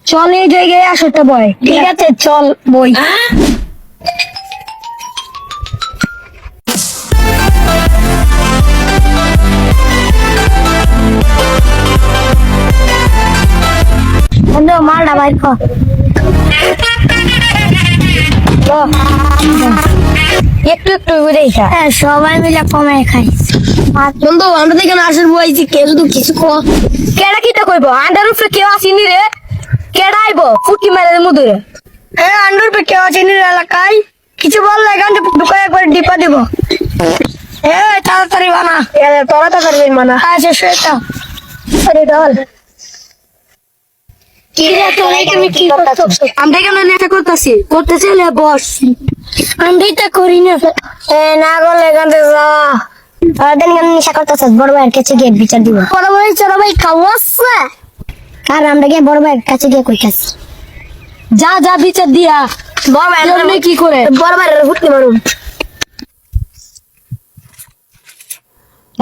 চল এই জায়গায় আসতে বয়। ঠিক আছে চল বই। বন্ধু মালটা বাইর কর। একটু একটু করে হ্যাঁ সবাই মিলে কমে খাই। বন্ধু আমরা তো এখানে আসর বইছি কেউ তো কিছু কেডা কিটা কইব আন্ডার উপরে কেউ আসেনি রে। কেডা আইব ফুটি মেরে মধুরে। হ্যাঁ আন্ডার উপরে কেউ আসেনি রে এলাকায় কিছু বললে এখান থেকে ঢুকায় একবার ডিপা দিব। হ্যাঁ তাড়াতাড়ি বানা তোরা তো করবি মানা। আচ্ছা সেটা আরে ডল আমরা এখানে নেশা করতেছি করতেছি বস আমরা এটা করি না না করলে এখান থেকে যা সারাদিন কেন নেশা করতেছ বড় ভাইয়ের কাছে গিয়ে বিচার দিব। বড় ভাই ছোট ভাই খাওয়াচ্ছে আর আমরা গিয়ে বড় ভাইয়ের কাছে গিয়ে কই খাচ্ছি যা যা বিচার দিয়া বড় ভাই কি করে বড় ভাইয়ের হুটতে মারুম।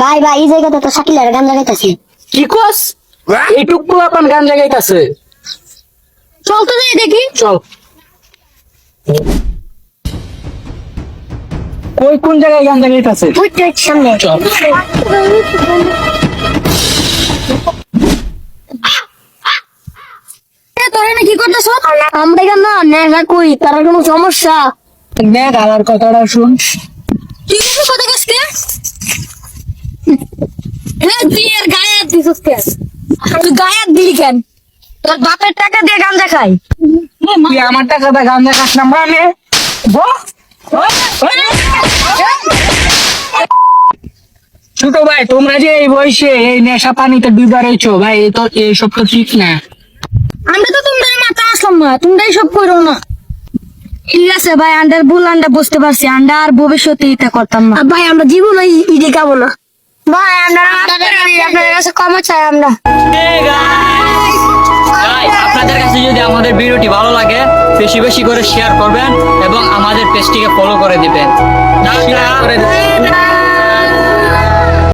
ভাই ভাই এই জায়গাটা তো শাকিলের গান লাগাইতেছি। কি কস এইটুকু এখন গান জায়গাইতাছে। চল তো যাই দেখি। চল কই কোন জায়গায় গান জায়গাইতাছে? ওই তো সামনে চল তোরা না কি করতেছ? আমরা কেন নেশা কই তার কোনো সমস্যা দেখ আমার কথাটা শুন। তুই কি কথা কইছিস? হ্যাঁ তুই এর গায়ে হাত দিছিস কেন? তুই গায়ে হাত দিলি কেন? তোর বাপের টাকা দিয়ে গাঁজা খাই। তুই আমার টাকাটা গান জায়গাস না মানে ছোট ভাই তোমরা যে এই বয়সে এই নেশা পানিতে ডুবা রয়েছো ভাই তো এইসব তো ঠিক না। আমরা তো তোমরা মাথা আসলাম না তোমরাই সব করো না। ঠিক আছে ভাই আন্ডার ভুল আন্ডা বুঝতে পারছি আন্ডা আর ভবিষ্যতে এটা করতাম না। ভাই আমরা জীবনে ইডি খাবো না ভাই। আমরা আপনাদের কাছে ক্ষমা চাই আমরা। আপনাদের কাছে যদি আমাদের ভিডিওটি ভালো লাগে বেশি বেশি করে শেয়ার করবেন এবং আমাদের পেজটিকে ফলো করে দিবেন। শেয়ার করে দিন।